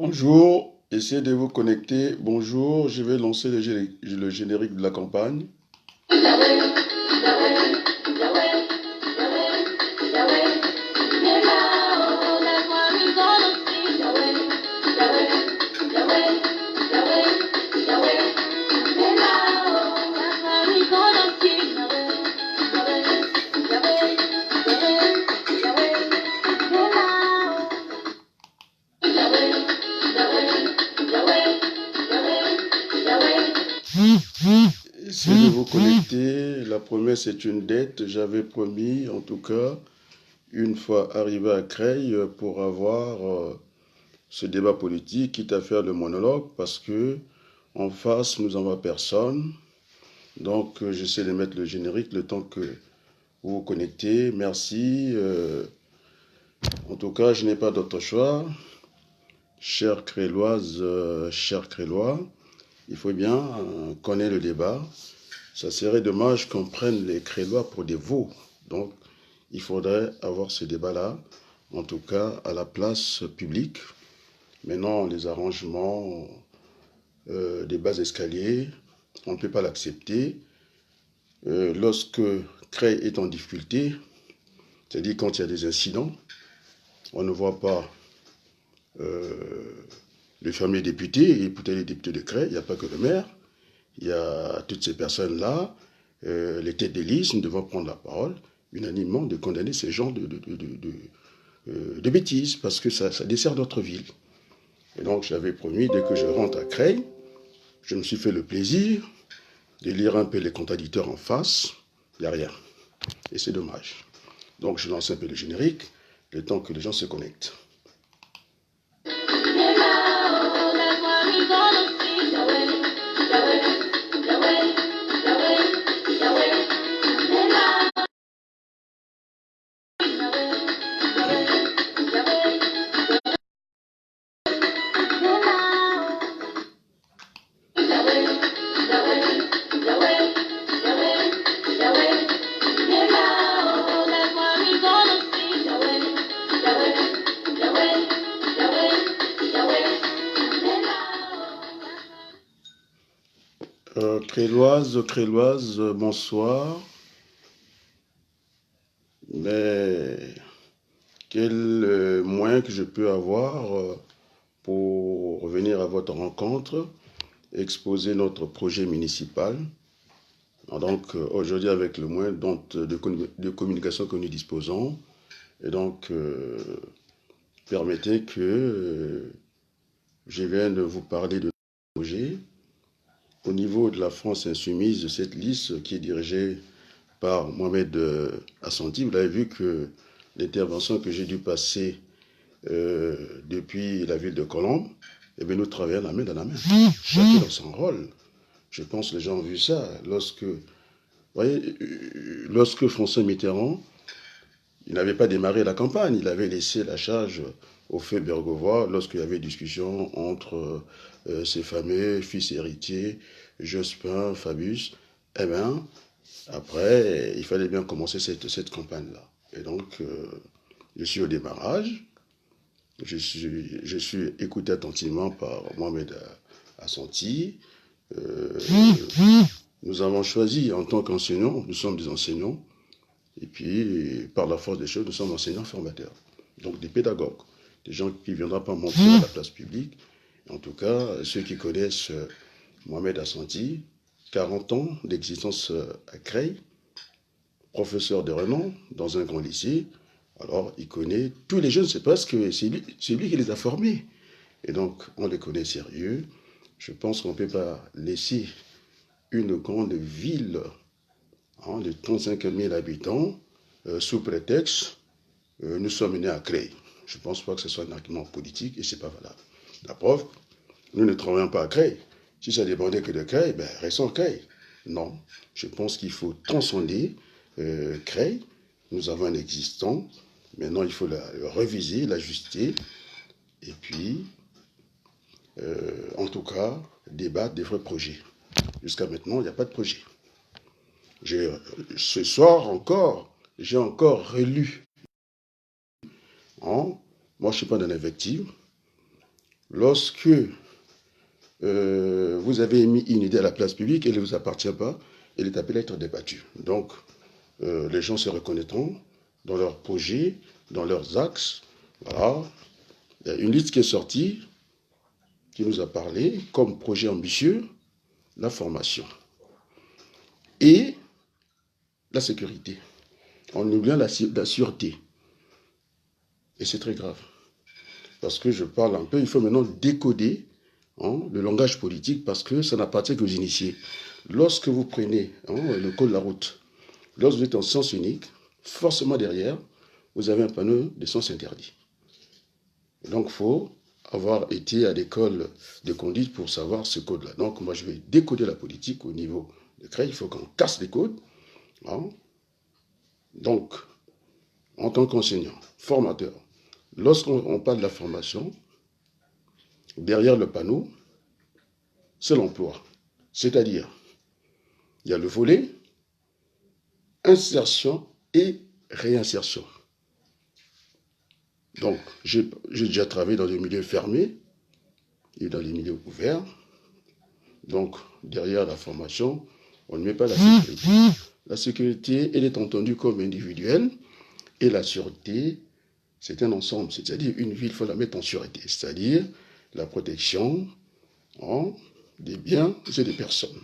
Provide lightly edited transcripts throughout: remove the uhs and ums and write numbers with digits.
Bonjour, essayez de vous connecter. Bonjour, je vais lancer le générique de la campagne. Essayez de vous connecter. La promesse est une dette. J'avais promis, en tout cas, une fois arrivé à Creil, pour avoir ce débat politique, quitte à faire le monologue, parce que en face, nous n'avons personne. Donc, j'essaie de mettre le générique le temps que vous vous connectez. Merci. En tout cas, je n'ai pas d'autre choix. Chère Créloise, chers Crélois, il faut bien connaître le débat. Ça serait dommage qu'on prenne les Crélois pour des veaux. Donc, il faudrait avoir ce débat-là, en tout cas à la place publique. Maintenant, les arrangements des bas escaliers, on ne peut pas l'accepter. Lorsque Creil est en difficulté, c'est-à-dire quand il y a des incidents, on ne voit pas le fameux député, et peut-être les députés de Creil, il n'y a pas que le maire, il y a toutes ces personnes-là, les têtes de liste, nous devons prendre la parole unanimement de condamner ces genres de bêtises, parce que ça dessert notre ville. Et donc j'avais promis, dès que je rentre à Creil, je me suis fait le plaisir de lire un peu les contradicteurs en face, il n'y a rien. Et c'est dommage. Donc je lance un peu le générique, le temps que les gens se connectent. Créloise, bonsoir. Mais quel moyen que je peux avoir pour venir à votre rencontre, exposer notre projet municipal. Donc aujourd'hui, avec le moyen de communication que nous disposons, et donc permettez que je vienne vous parler de notre projet. Au niveau de la France insoumise, cette liste qui est dirigée par Mohamed Assanti, vous l'avez vu que l'intervention que j'ai dû passer depuis la ville de Colombes, eh bien, nous travaillons la main dans la main, chacun dans son rôle. Je pense que les gens ont vu ça. Lorsque François Mitterrand, il n'avait pas démarré la campagne, il avait laissé la charge au feu Bergovois lorsqu'il y avait discussion entre ses fameux fils héritiers, Jospin, Fabius. Eh bien, après, il fallait bien commencer cette campagne-là. Et donc, je suis au démarrage. Je suis écouté attentivement par Mohamed Assanti. Nous avons choisi en tant qu'enseignants, nous sommes des enseignants, et puis par la force des choses, nous sommes enseignants formateurs. Donc des pédagogues, des gens qui ne viendront pas mentir à la place publique. En tout cas, ceux qui connaissent Mohamed Assanti, 40 ans d'existence à Creil, professeur de renom dans un grand lycée. Alors, il connaît tous les jeunes, c'est parce que c'est lui qui les a formés. Et donc, on les connaît sérieux. Je pense qu'on ne peut pas laisser une grande ville de 35 000 habitants sous prétexte nous sommes nés à Creil. Je ne pense pas que ce soit un argument politique et ce n'est pas valable. La preuve, nous ne travaillons pas à Creil. Si ça dépendait que de Creil, ben, restons à Creil. Non, je pense qu'il faut transcender Creil. Nous avons un existant. Maintenant, il faut le reviser, l'ajuster. Et puis, en tout cas, débattre des vrais projets. Jusqu'à maintenant, il n'y a pas de projet. Ce soir encore, j'ai encore relu. Moi, je ne suis pas dans l'invective. Lorsque vous avez émis une idée à la place publique, elle ne vous appartient pas, elle est appelée à être débattue. Donc, les gens se reconnaîtront dans leurs projets, dans leurs axes. Voilà. Il y a une liste qui est sortie, qui nous a parlé comme projet ambitieux, la formation et la sécurité, en oubliant la sûreté. Et c'est très grave. Parce que je parle un peu, il faut maintenant décoder le langage politique parce que ça n'appartient qu'aux initiés. Lorsque vous prenez le code de la route, lorsque vous êtes en sens unique, forcément derrière, vous avez un panneau de sens interdit. Et donc, il faut avoir été à l'école de conduite pour savoir ce code-là. Donc, moi, je vais décoder la politique au niveau de CREI. Il faut qu'on casse les codes. Donc, en tant qu'enseignant, formateur, lorsqu'on parle de la formation, derrière le panneau, c'est l'emploi. C'est-à-dire, il y a le volet insertion et réinsertion. Donc, j'ai déjà travaillé dans des milieux fermés et dans les milieux ouverts. Donc, derrière la formation, on ne met pas la sécurité. La sécurité, elle est entendue comme individuelle et la sûreté, c'est un ensemble. C'est-à-dire, une ville, il faut la mettre en sûreté. C'est-à-dire, la protection des biens et des personnes.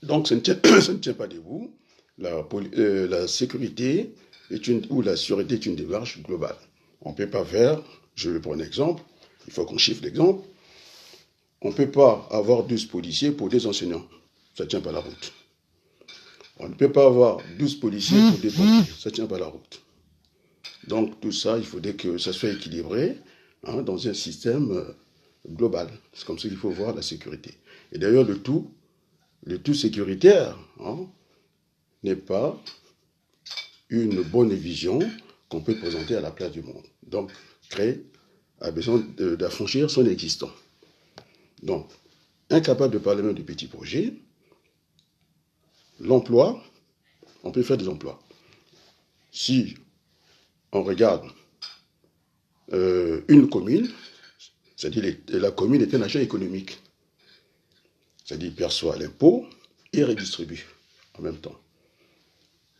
Donc, ça ne tient pas debout. La sécurité ou la sûreté est une démarche globale. On ne peut pas faire, je vais prendre un exemple, il faut qu'on chiffre l'exemple. On ne peut pas avoir 12 policiers pour des enseignants. Ça ne tient pas la route. On ne peut pas avoir 12 policiers pour des pompiers. Ça ne tient pas la route. Donc, tout ça, il faudrait que ça soit équilibré dans un système global. C'est comme ça qu'il faut voir la sécurité. Et d'ailleurs, le tout sécuritaire n'est pas une bonne vision qu'on peut présenter à la place du monde. Donc, CREI a besoin d'affranchir son existant. Donc, incapable de parler même de petits projets, l'emploi, on peut faire des emplois. Si on regarde une commune, c'est-à-dire la commune est un agent économique, c'est-à-dire perçoit l'impôt et redistribue en même temps.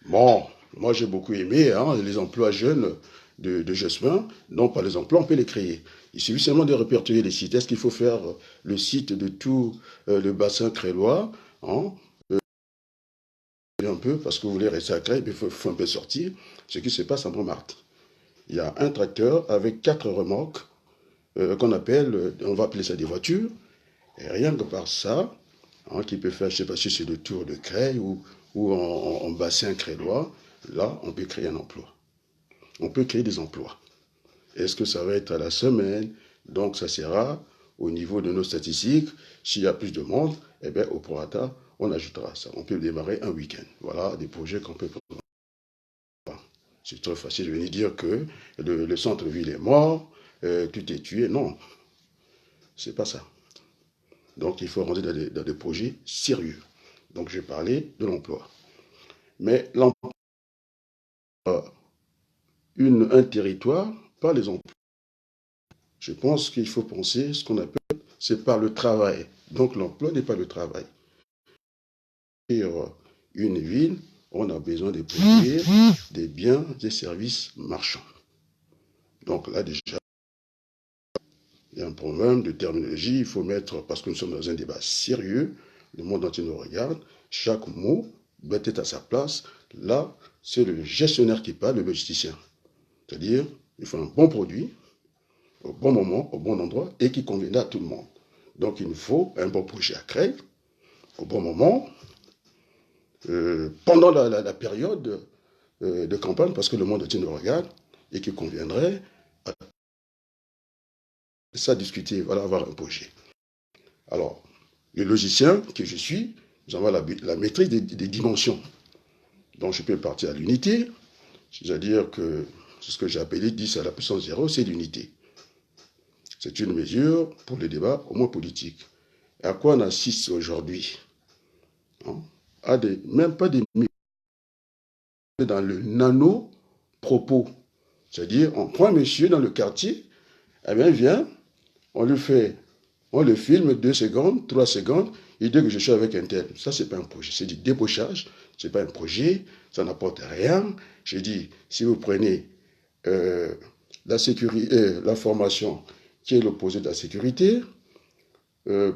Bon, moi j'ai beaucoup aimé les emplois jeunes de Jospin. Non, pas les emplois, on peut les créer. Il suffit seulement de répertorier les sites. Est-ce qu'il faut faire le site de tout le bassin crélois un peu, parce que vous voulez rester à Cré, mais il faut un peu sortir. Ce qui se passe à Montmartre. Il y a un tracteur avec 4 remorques qu'on appelle, on va appeler ça des voitures. Et rien que par ça, qui peut faire, je ne sais pas si c'est le tour de Creil ou en bassin crélois, là, on peut créer un emploi. On peut créer des emplois. Est-ce que ça va être à la semaine? Donc, ça sera au niveau de nos statistiques. S'il y a plus de monde, eh bien, au prorata, on ajoutera ça. On peut démarrer un week-end. Voilà des projets qu'on peut prendre. C'est très facile de venir dire que le centre-ville est mort, tout est tué. Non, c'est pas ça. Donc, il faut rentrer dans des projets sérieux. Donc, je vais parler de l'emploi. Mais l'emploi, un territoire, pas les emplois. Je pense qu'il faut penser ce qu'on appelle, c'est par le travail. Donc, l'emploi n'est pas le travail. Pour une ville, on a besoin de produire des biens et services marchands. Donc là, déjà, il y a un problème de terminologie. Il faut mettre, parce que nous sommes dans un débat sérieux, le monde entier nous regarde, chaque mot doit être à sa place. Là, c'est le gestionnaire qui parle, le logisticien. C'est-à-dire, il faut un bon produit, au bon moment, au bon endroit, et qui conviendra à tout le monde. Donc, il nous faut un bon projet à créer, au bon moment, pendant la période de campagne, parce que le monde entier nous regarde, et qui conviendrait à ça discuter, voilà, avoir un projet. Alors, le logicien que je suis, nous avons la maîtrise des dimensions. Donc, je peux partir à l'unité, c'est-à-dire que c'est ce que j'ai appelé 10 à la puissance 0, c'est l'unité. C'est une mesure pour le débat, au moins politique. Et à quoi on assiste aujourd'hui? Même pas des dans le nano-propos. C'est-à-dire, on prend un monsieur dans le quartier, Eh bien, il vient, on le filme 2 secondes, 3 secondes, il dit que je suis avec un tel. Ça, c'est pas un projet, c'est du débauchage, c'est pas un projet, ça n'apporte rien. J'ai dit, si vous prenez la sécurité, la formation qui est l'opposé de la sécurité,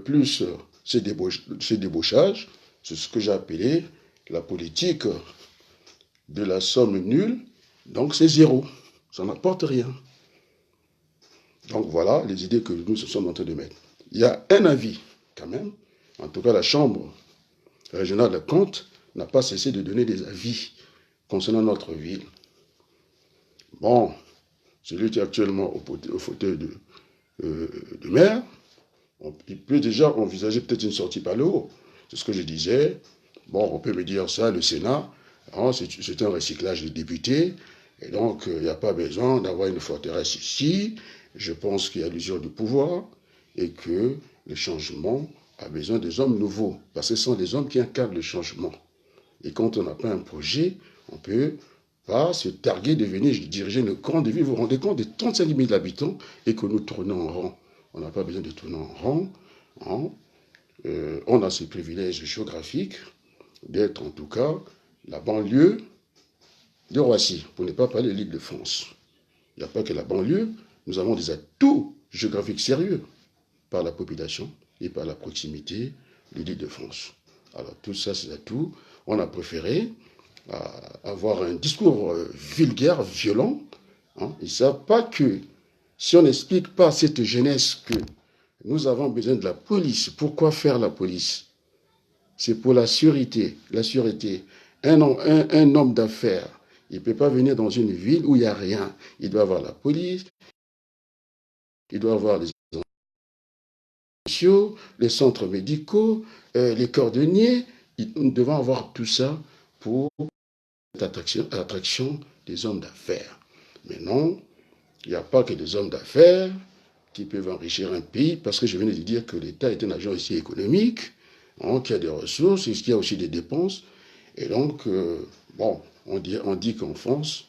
plus ces débauchages, c'est ce que j'ai appelé la politique de la somme nulle, donc c'est zéro, ça n'apporte rien. Donc voilà les idées que nous sommes en train de mettre. Il y a un avis quand même, en tout cas la Chambre régionale de comptes n'a pas cessé de donner des avis concernant notre ville. Bon, celui qui est actuellement au fauteuil de maire, il peut déjà envisager peut-être une sortie par le haut. C'est ce que je disais. Bon, on peut me dire ça, le Sénat, hein, c'est un recyclage de députés, et donc il n'y a pas besoin d'avoir une forteresse ici. Je pense qu'il y a l'usure du pouvoir, et que le changement a besoin des hommes nouveaux, parce que ce sont des hommes qui incarnent le changement. Et quand on n'a pas un projet, on ne peut pas se targuer de venir diriger une grande ville. Vous vous rendez compte des 35 000 habitants et que nous tournons en rond. On n'a pas besoin de tourner en rond. Hein. On a ces privilèges géographiques d'être en tout cas la banlieue de Roissy, pour ne pas parler de l'île de France. Il n'y a pas que la banlieue, nous avons des atouts géographiques sérieux par la population et par la proximité de l'île de France. Alors tout ça, ces atouts, on a préféré avoir un discours vulgaire, violent. Hein. Ils ne savent pas que si on n'explique pas à cette jeunesse que nous avons besoin de la police, pourquoi faire la police? C'est pour la sûreté. La sûreté. Un homme d'affaires, il ne peut pas venir dans une ville où il n'y a rien. Il doit avoir la police, il doit avoir les sociaux, les centres médicaux, les cordonniers. Nous devons avoir tout ça pour l'attraction des hommes d'affaires. Mais non, il n'y a pas que des hommes d'affaires qui peuvent enrichir un pays, parce que je venais de dire que l'État est un agent aussi économique, hein, qui a des ressources, et qui a aussi des dépenses. Et donc, bon, on dit qu'en France,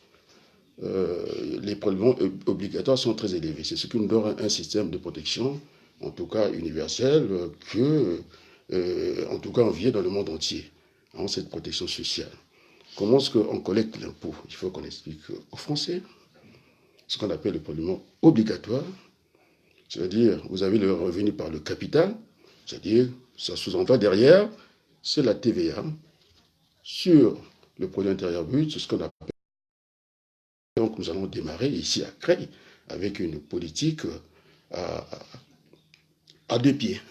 les prélèvements obligatoires sont très élevés. C'est ce qui nous donne un système de protection, en tout cas universel, en tout cas envié dans le monde entier, hein, cette protection sociale. Comment est-ce qu'on collecte l'impôt? Il faut qu'on explique aux Français ce qu'on appelle le prélèvement obligatoire, c'est-à-dire vous avez le revenu par le capital, c'est-à-dire ça sous-entend derrière, c'est la TVA sur le produit intérieur brut, c'est ce qu'on appelle. Donc nous allons démarrer ici à Creil avec une politique à deux pieds.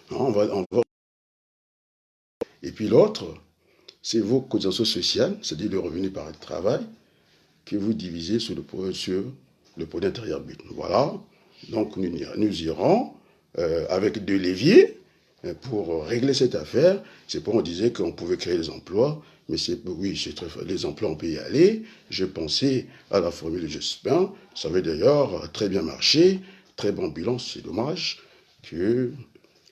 Et puis l'autre, c'est vos cotisations sociales, c'est-à-dire le revenu par le travail, que vous divisez sur le produit intérieur brut. Voilà, donc nous irons avec deux leviers pour régler cette affaire. C'est pourquoi on disait qu'on pouvait créer des emplois, mais oui, les emplois, on peut y aller. Je pensais à la formule de Jospin, ça avait d'ailleurs très bien marché, très bon bilan. C'est dommage que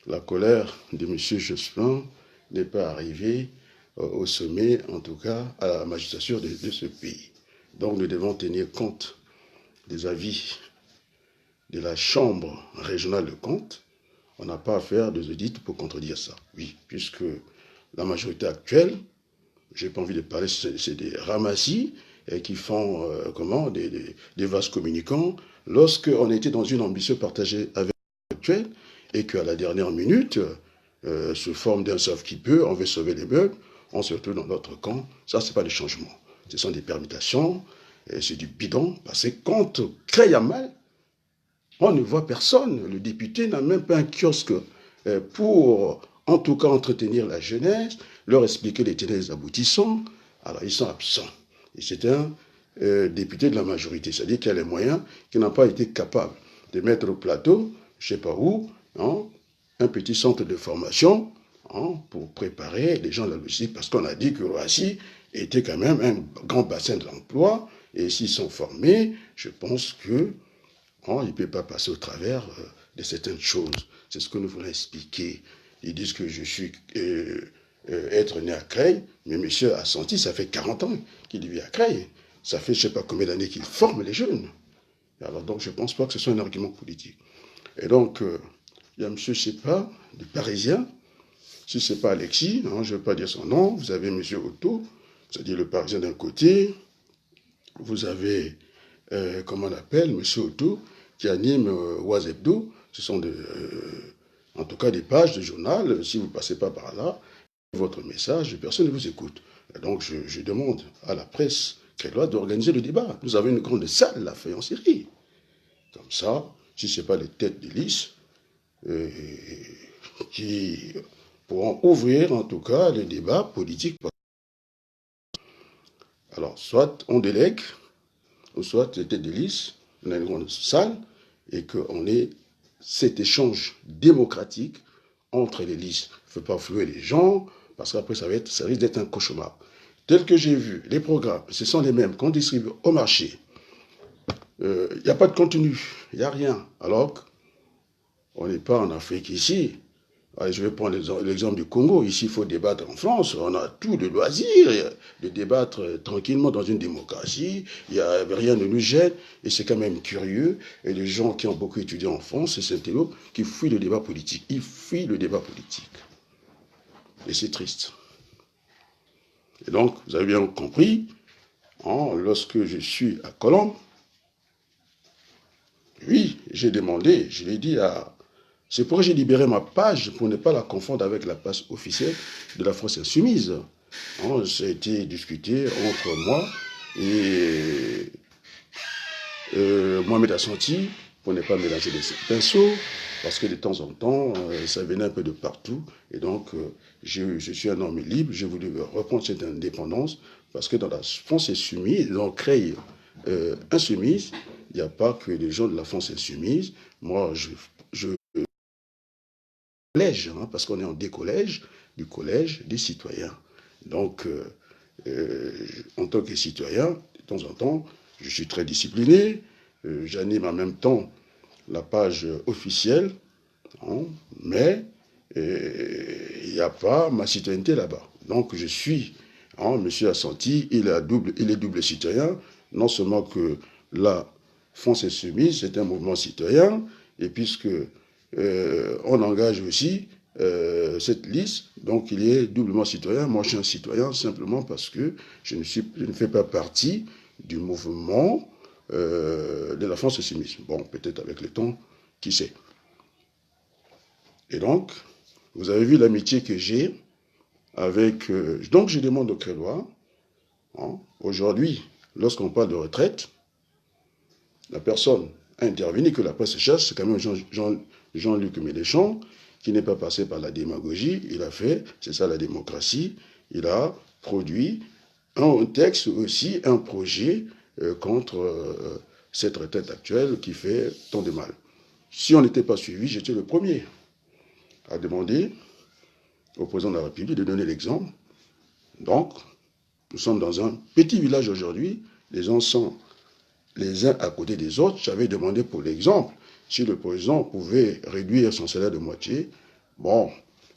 la colère de M. Jospin n'est pas arrivée au sommet, en tout cas à la magistrature de ce pays. Donc nous devons tenir compte des avis de la Chambre régionale de comptes. On n'a pas à faire des audits pour contredire ça. Oui, puisque la majorité actuelle, j'ai pas envie de parler, c'est des ramassis qui font des vases communicants. Lorsqu'on était dans une ambition partagée avec l'actuel et qu'à la dernière minute, sous forme d'un sauve-qui-peut, on veut sauver les meubles, on se retrouve dans notre camp. Ça, c'est pas des changements. Ce sont des permutations, c'est du bidon, parce que quand on crée un mal, on ne voit personne. Le député n'a même pas un kiosque pour, en tout cas, entretenir la jeunesse, leur expliquer les tenants et les aboutissants. Alors, ils sont absents. Et c'est un député de la majorité, c'est-à-dire qu'il a les moyens, qui n'a pas été capable de mettre au plateau, je ne sais pas où, hein, un petit centre de formation pour préparer les gens à la logistique, parce qu'on a dit que Roissy était quand même un grand bassin de l'emploi, et s'ils sont formés, je pense que il ne peut pas passer au travers de certaines choses. C'est ce que nous voulons expliquer. Ils disent que je suis être né à Creil, mais monsieur a senti, ça fait 40 ans qu'il vit à Creil. Ça fait je ne sais pas combien d'années qu'il forme les jeunes. Alors, donc, je ne pense pas que ce soit un argument politique. Et donc, il y a M. Sepa, du Parisien. Si ce n'est pas Alexis, hein, je ne vais pas dire son nom, vous avez M. Otto, c'est-à-dire le Parisien d'un côté, vous avez, comment on appelle, M. Otto, qui anime Oisebdo. Ce sont en tout cas des pages de journal. Si vous ne passez pas par là, votre message, personne ne vous écoute. Et donc, je demande à la presse créoise d'organiser le débat. Nous avons une grande salle, la feuille en série. Comme ça, si ce n'est pas les têtes de liste, qui pourront ouvrir en tout cas le débat politique. Alors, soit on délègue, ou soit les têtes de liste, on a une grande salle, et qu'on ait cet échange démocratique entre les listes. Il ne faut pas flouer les gens, parce qu'après ça risque d'être un cauchemar. Tel que j'ai vu, les programmes, ce sont les mêmes qu'on distribue au marché. Il n'y a pas de contenu, il n'y a rien. Alors qu'on n'est pas en Afrique ici. Allez, je vais prendre l'exemple du Congo. Ici, il faut débattre en France. On a tout le loisir de débattre tranquillement dans une démocratie. Rien ne nous gêne. Et c'est quand même curieux. Et les gens qui ont beaucoup étudié en France, c'est Saint-Élo, qui fuient le débat politique. Ils fuient le débat politique. Et c'est triste. Et donc, vous avez bien compris, hein, lorsque je suis à Colombe, oui, j'ai demandé, je l'ai dit à... C'est pourquoi j'ai libéré ma page pour ne pas la confondre avec la page officielle de la France Insoumise. Hein, ça a été discuté entre moi et Mohamed Assanti pour ne pas mélanger les pinceaux, parce que de temps en temps, ça venait un peu de partout. Et donc, je suis un homme libre, j'ai voulu reprendre cette indépendance, parce que dans la France Insoumise, ils ont créé Insoumise, il n'y a pas que les gens de la France Insoumise. Moi, je collège, hein, parce qu'on est en décollège du collège des citoyens. Donc, en tant que citoyen, de temps en temps, je suis très discipliné, j'anime en même temps la page officielle, hein, mais il n'y a pas ma citoyenneté là-bas. Donc, je suis, hein, M. Assanti, il est double citoyen, non seulement que la France Insoumise, c'est un mouvement citoyen, et puisque on engage aussi cette liste, donc il est doublement citoyen. Moi, je suis un citoyen simplement parce que je ne fais pas partie du mouvement de la France Insoumise. Bon, peut-être avec le temps, qui sait. Et donc, vous avez vu l'amitié que j'ai avec... donc, je demande aux Créois, hein, aujourd'hui, lorsqu'on parle de retraite, la personne a intervenu, que la presse chasse, c'est quand même Jean-Luc Mélenchon, qui n'est pas passé par la démagogie. Il a fait, c'est ça la démocratie, il a produit un texte aussi, un projet contre cette retraite actuelle qui fait tant de mal. Si on n'était pas suivi, j'étais le premier à demander au président de la République de donner l'exemple. Donc, nous sommes dans un petit village aujourd'hui, les gens sont les uns à côté des autres. J'avais demandé pour l'exemple, si le président pouvait réduire son salaire de moitié. Bon,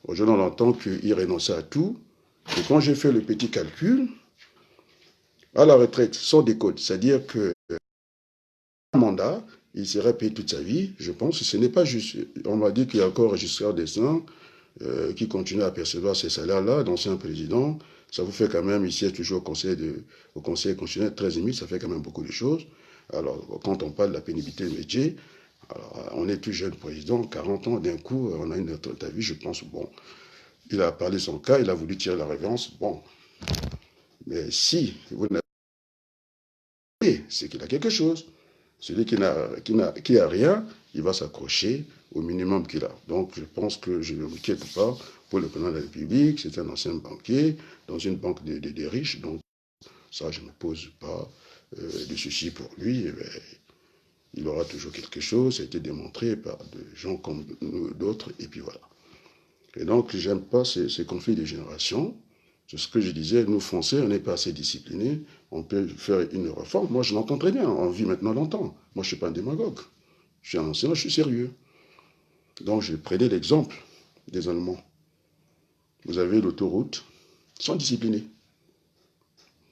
aujourd'hui on entend qu'il renonçait à tout. Et quand j'ai fait le petit calcul, à la retraite, sans décote, c'est-à-dire que un mandat, il serait payé toute sa vie, je pense que ce n'est pas juste. On m'a dit qu'il y a encore un registraire des seins qui continue à percevoir ces salaires-là, d'ancien président. Ça vous fait quand même, ici, est toujours au conseil constitutionnel, 13 000, ça fait quand même beaucoup de choses. Alors, quand on parle de la pénibilité du métier, alors, on est tout jeune président, 40 ans, d'un coup, on a une autre vie, je pense, bon, il a parlé son cas, il a voulu tirer la révérence, bon. Mais si vous n'avez pas, c'est qu'il a quelque chose. Celui qui a rien, il va s'accrocher au minimum qu'il a. Donc, je pense que je ne m'inquiète pas pour le président de la République. C'est un ancien banquier dans une banque des riches. Donc, ça, je ne me pose pas de soucis pour lui. Mais il aura toujours quelque chose. Ça a été démontré par des gens comme nous, d'autres. Et puis voilà. Et donc, j'aime pas ces conflits de génération. C'est ce que je disais, nous Français, on n'est pas assez disciplinés, on peut faire une réforme. Moi, je l'entends très bien, on vit maintenant longtemps. Moi, je ne suis pas un démagogue. Je suis un enseignant, je suis sérieux. Donc, je prenais l'exemple des Allemands. Vous avez l'autoroute, ils sont disciplinés.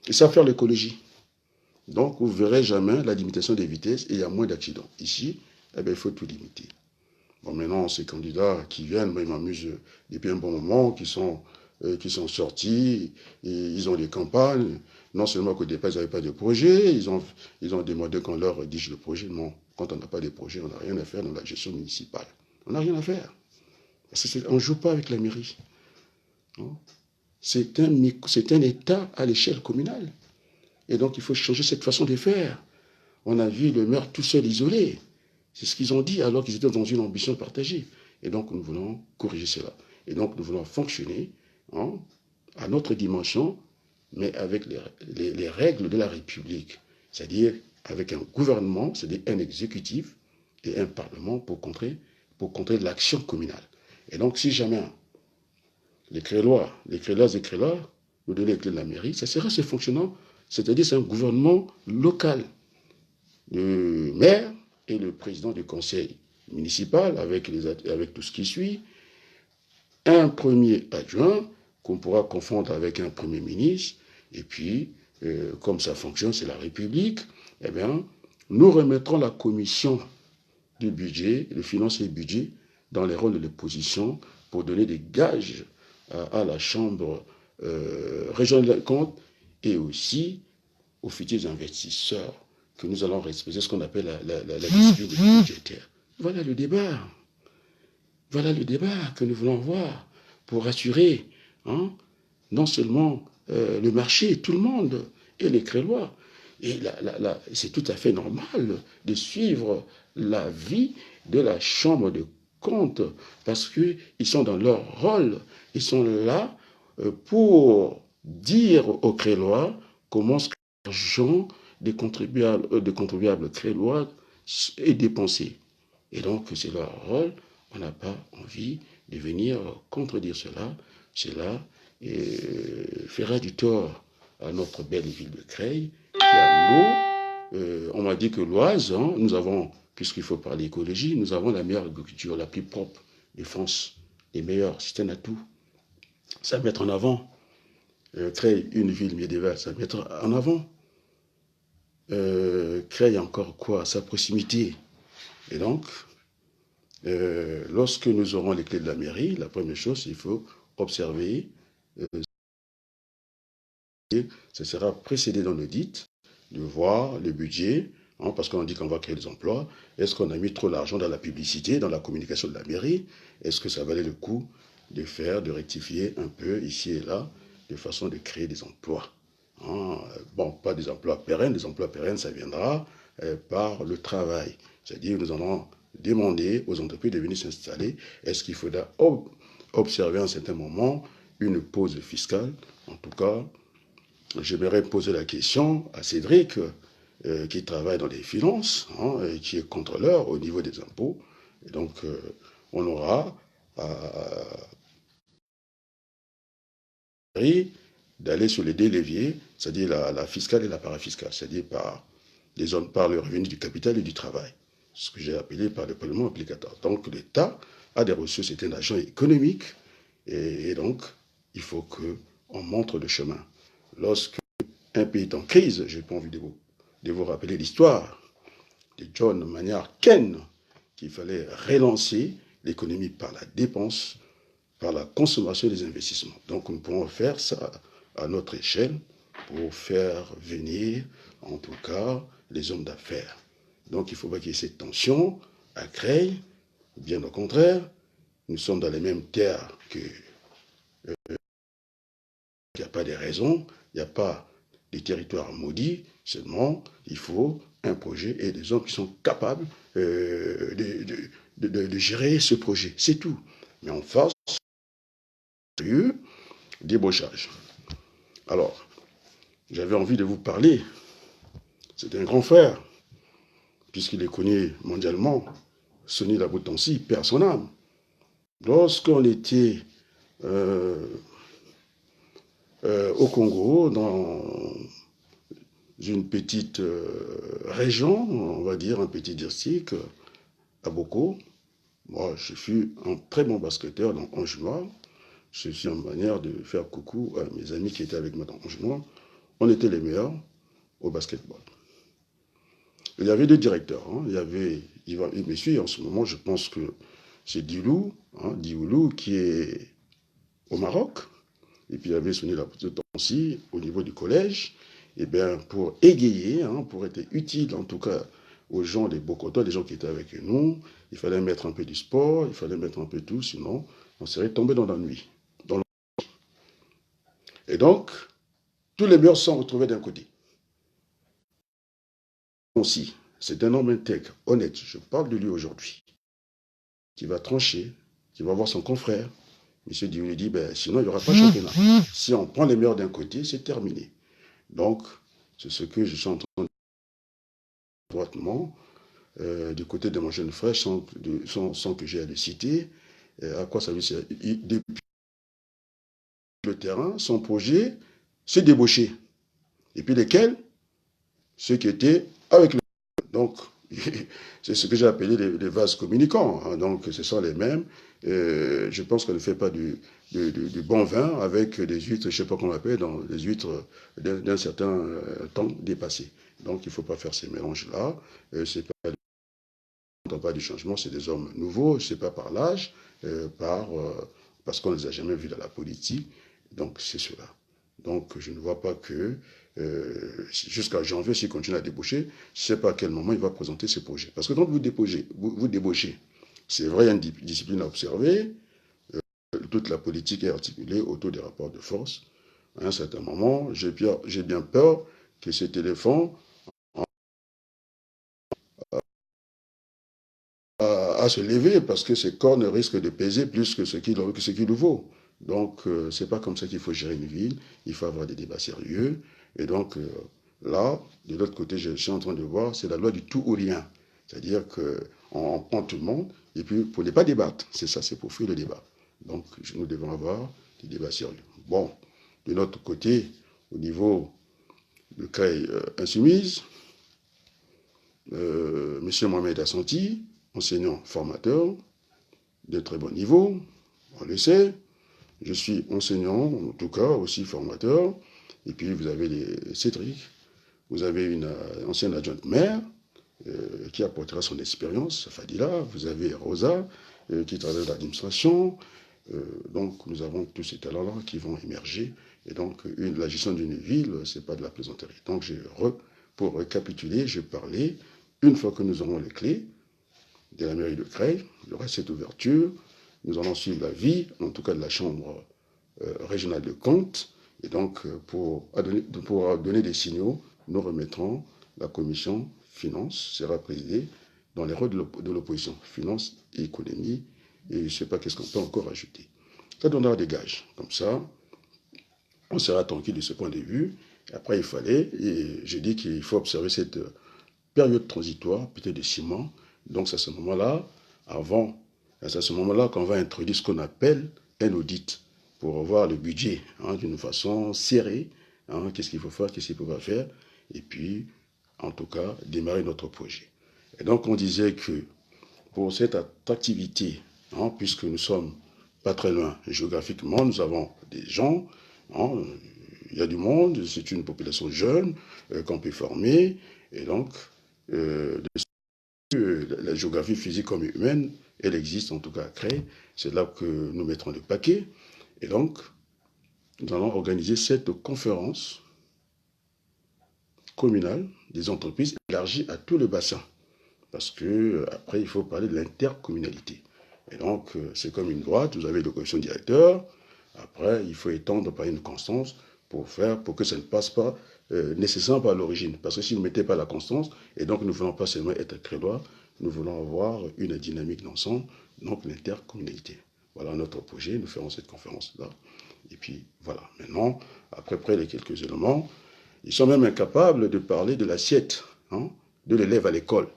Ils savent faire l'écologie. Donc, vous ne verrez jamais la limitation des vitesses et il y a moins d'accidents. Ici, eh bien, il faut tout limiter. Bon, maintenant, ces candidats qui viennent, moi, ils m'amusent depuis un bon moment, qui sont sortis, et ils ont des campagnes. Non seulement qu'au départ, ils n'avaient pas de projet, ils ont demandé qu'on leur rédige le projet. Non, quand on n'a pas de projet, on n'a rien à faire dans la gestion municipale. On n'a rien à faire. Parce qu'on ne joue pas avec la mairie. C'est un État à l'échelle communale. Et donc, il faut changer cette façon de faire. On a vu le maire tout seul isolé. C'est ce qu'ils ont dit alors qu'ils étaient dans une ambition partagée. Et donc, nous voulons corriger cela. Et donc, nous voulons fonctionner à notre dimension, mais avec les règles de la République. C'est-à-dire avec un gouvernement, c'est-à-dire un exécutif et un parlement pour contrer l'action communale. Et donc, si jamais les Crélois et Crélois nous donnaient les clés de la mairie, ça serait ce fonctionnement, c'est-à-dire c'est un gouvernement local. Le maire et le président du conseil municipal, avec tout ce qui suit, un premier adjoint qu'on pourra confondre avec un premier ministre, et puis, comme ça fonctionne, c'est la République, eh bien, nous remettrons la commission du budget, de finances et budget, dans les rôles de l'opposition pour donner des gages à la Chambre régionale des comptes et aussi aux futurs investisseurs que nous allons respecter ce qu'on appelle la discipline budgétaire. Voilà le débat. Voilà le débat que nous voulons voir pour rassurer non seulement le marché, tout le monde, et les Crélois. Et c'est tout à fait normal de suivre la vie de la Chambre de compte parce qu'ils sont dans leur rôle. Ils sont là pour dire aux Crélois comment ce que l'argent des contribuables crélois est dépensé. Et donc, c'est leur rôle. On n'a pas envie de venir contredire cela. Cela fera du tort à notre belle ville de Creil, qui a l'eau. On m'a dit que l'Oise, nous avons, puisqu'il faut parler écologie, nous avons la meilleure agriculture, la plus propre de France, les meilleurs. C'est un atout. Ça à mettre en avant. Creil, une ville médiévale, ça à mettre en avant. Creil encore quoi? Sa proximité. Et donc, lorsque nous aurons les clés de la mairie, la première chose, il faut observer. Ce sera précédé dans l'audit de voir le budget, parce qu'on dit qu'on va créer des emplois. Est-ce qu'on a mis trop d'argent dans la publicité, dans la communication de la mairie? Est-ce que ça valait le coup de rectifier un peu ici et là, de façon de créer des emplois? Bon, pas des emplois pérennes, ça viendra par le travail. C'est-à-dire, nous allons demander aux entreprises de venir s'installer. Est-ce qu'il faudra observer à un certain moment une pause fiscale? En tout cas, j'aimerais poser la question à Cédric, qui travaille dans les finances, et qui est contrôleur au niveau des impôts. Et donc, on aura d'aller sur les deux leviers, c'est-à-dire la fiscale et la parafiscale, c'est-à-dire par le revenu du capital et du travail, ce que j'ai appelé par le Parlement applicateur. Donc l'État a des ressources, c'est un agent économique, et donc il faut qu'on montre le chemin. Lorsque un pays est en crise, je n'ai pas envie de vous rappeler l'histoire de John Maynard Keynes, qu'il fallait relancer l'économie par la dépense, par la consommation des investissements. Donc nous pourrons faire ça à notre échelle pour faire venir, en tout cas, les hommes d'affaires. Donc il ne faut pas qu'il y ait cette tension à Creil. Bien au contraire, nous sommes dans les mêmes terres que... Il n'y a pas de raisons, il n'y a pas de territoire maudit, seulement il faut un projet et des hommes qui sont capables de gérer ce projet. C'est tout. Mais en face, débauchage. Alors, j'avais envie de vous parler. C'est un grand frère, puisqu'il est connu mondialement. Sonny Laboutansi perd son âme. Lorsqu'on était au Congo, dans une petite région, on va dire un petit district, à Boko, moi je fus un très bon basketteur dans Ange Noir. Je suis en manière de faire coucou à mes amis qui étaient avec moi dans Ange Noir. On était les meilleurs au basketball. il y avait deux directeurs. Hein. Il y avait Yvan Messu, en ce moment, je pense que c'est Dioulou, Dioulou, qui est au Maroc. Et puis il y avait Sonny Lapointe aussi, au niveau du collège. Et bien, pour égayer, pour être utile, en tout cas, aux gens des Bokoto, les gens qui étaient avec nous, il fallait mettre un peu du sport, il fallait mettre un peu tout, sinon, on serait tombé dans l'ennui. Et donc, tous les meilleurs sont retrouvés d'un côté. Aussi, c'est un homme intègre, honnête, je parle de lui aujourd'hui, qui va trancher, qui va voir son confrère. Monsieur Diouli dit, ben, sinon il n'y aura pas de championnat. Si on prend les meilleurs d'un côté, c'est terminé. Donc, c'est ce que je suis en train de dire droitement, du côté de mon jeune frère, sans que j'aie à le citer. À quoi ça veut dire? Depuis le terrain, son projet, c'est débaucher. Et puis lesquels? Ceux qui étaient avec le... Donc, c'est ce que j'ai appelé les vases communicants. Hein. Donc, ce sont les mêmes. Je pense qu'on ne fait pas du bon vin avec des huîtres, je ne sais pas comment on appelle, dans des huîtres d'un certain temps dépassé. Donc, il ne faut pas faire ces mélanges-là. C'est pas du changement, c'est des hommes nouveaux, c'est pas par l'âge, parce qu'on ne les a jamais vus dans la politique. Donc, c'est cela. Donc, je ne vois pas que jusqu'à janvier, s'il continue à débaucher, je ne sais pas à quel moment il va présenter ses projets. Parce que quand vous débauchez, c'est vrai, il y a une discipline à observer, toute la politique est articulée autour des rapports de force. À un certain moment, j'ai bien peur que cet éléphant à se lever parce que ses cornes risquent de peser plus que ce qu'il vaut. Donc, c'est pas comme ça qu'il faut gérer une ville. Il faut avoir des débats sérieux. Et donc, là, de l'autre côté, je suis en train de voir, c'est la loi du tout ou rien. C'est-à-dire qu'on prend tout le monde, et puis pour ne pas débattre. C'est ça, c'est pour fuir le débat. Donc, nous devons avoir des débats sérieux. Bon, de l'autre côté, au niveau de CREI Insoumise, M. Mohamed Assanti, enseignant formateur de très bon niveau, on le sait. Je suis enseignant, en tout cas, aussi formateur. Et puis, vous avez Cédric, vous avez une ancienne adjointe maire qui apportera son expérience, Fadila. Vous avez Rosa, qui travaille dans l'administration. Donc, nous avons tous ces talents-là qui vont émerger. Et donc, la gestion d'une ville, ce n'est pas de la plaisanterie. Donc, pour récapituler, je parlais, une fois que nous aurons les clés de la mairie de Creil, il y aura cette ouverture. Nous allons suivre la vie, en tout cas de la Chambre régionale de comptes. Et donc, pour donner des signaux, nous remettrons la commission finance, sera présidée dans les rôles de l'opposition, finance et économie. Et je ne sais pas qu'est-ce qu'on peut encore ajouter. Ça donnera des gages. Comme ça, on sera tranquille de ce point de vue. Et après, et j'ai dit qu'il faut observer cette période transitoire, peut-être de 6 mois. Donc, c'est à ce moment-là, c'est à ce moment-là qu'on va introduire ce qu'on appelle un audit pour revoir le budget d'une façon serrée. Qu'est-ce qu'il faut faire, qu'est-ce qu'il ne faut pas faire. Et puis, en tout cas, démarrer notre projet. Et donc, on disait que pour cette attractivité, puisque nous ne sommes pas très loin géographiquement, nous avons des gens, il y a du monde, c'est une population jeune qu'on peut former. Et donc, la géographie physique comme humaine, elle existe en tout cas à Creil. C'est là que nous mettrons le paquet. Et donc, nous allons organiser cette conférence communale des entreprises élargie à tout le bassin. Parce que après, il faut parler de l'intercommunalité. Et donc, c'est comme une droite, vous avez le commission directeur. Après, il faut étendre par une constance pour que ça ne passe pas nécessairement par l'origine. Parce que si vous ne mettez pas la constance, et donc nous ne voulons pas seulement être crédois, nous voulons avoir une dynamique d'ensemble, donc l'intercommunalité. Voilà notre projet, nous ferons cette conférence-là. Et puis voilà, maintenant, après les quelques éléments, ils sont même incapables de parler de l'assiette de l'élève à l'école.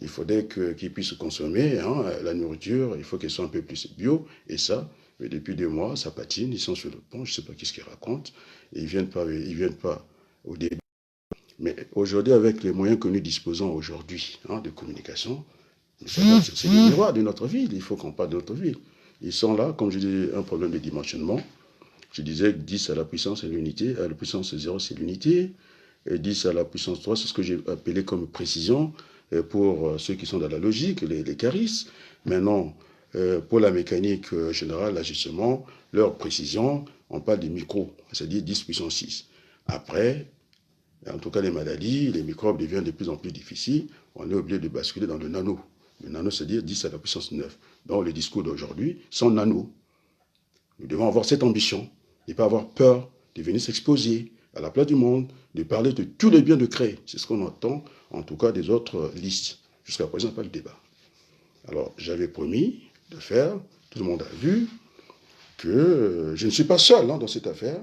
Il faudrait qu'il puisse consommer la nourriture, il faut qu'elle soit un peu plus bio, et ça, mais depuis 2 mois, ça patine, ils sont sur le pont, je ne sais pas qu'est-ce qu'ils racontent, et ils viennent pas au début. Mais aujourd'hui, avec les moyens que nous disposons aujourd'hui de communication, c'est le miroir de notre ville, il faut qu'on parle de notre ville. Ils sont là, comme je disais, un problème de dimensionnement. Je disais que 10 à la puissance, c'est l'unité, à la puissance 0, c'est l'unité. 10 à la puissance 3, c'est ce que j'ai appelé comme précision pour ceux qui sont dans la logique, les caristes. Maintenant, pour la mécanique générale, l'ajustement, leur précision, on parle des micros, c'est-à-dire 10 puissance 6. Après, en tout cas les maladies, les microbes deviennent de plus en plus difficiles, on est obligé de basculer dans le nano. Le nano, c'est-à-dire 10 à la puissance 9. Donc, le discours d'aujourd'hui, sans nano. Nous devons avoir cette ambition, ne pas avoir peur de venir s'exposer à la place du monde, de parler de tous les biens de créer. C'est ce qu'on entend, en tout cas, des autres listes. Jusqu'à présent, pas de débat. Alors, j'avais promis de faire, tout le monde a vu, que je ne suis pas seul dans cette affaire.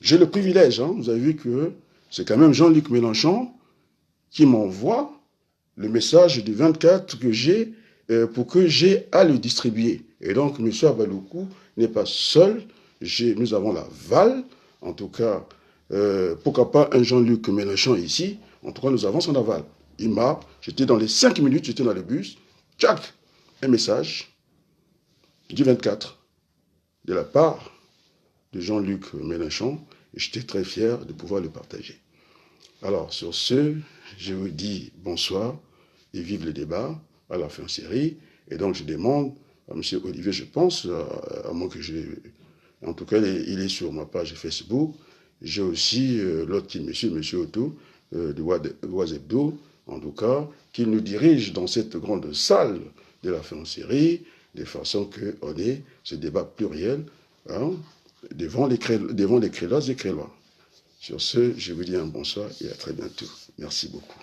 J'ai le privilège, vous avez vu que c'est quand même Jean-Luc Mélenchon qui m'envoie le message du 24 que j'ai pour que j'ai à le distribuer. Et donc, M. Abaloukou n'est pas seul. Nous avons la VAL, en tout cas, pourquoi pas un Jean-Luc Mélenchon ici. En tout cas, nous avons son aval. J'étais dans les 5 minutes, j'étais dans le bus, tchac, un message du 24 de la part de Jean-Luc Mélenchon, et j'étais très fier de pouvoir le partager. Alors, sur ce, je vous dis bonsoir et vive le débat à la fin de série. Et donc, je demande à M. Olivier, je pense, à moins que je... En tout cas, il est sur ma page Facebook. J'ai aussi l'autre qui me suit, M. Otto, de Oisebdo, en tout cas, qui nous dirige dans cette grande salle de la fin de série, de façon qu'on ait ce débat pluriel devant les créloises et crélois. Sur ce, je vous dis un bonsoir et à très bientôt. Merci beaucoup.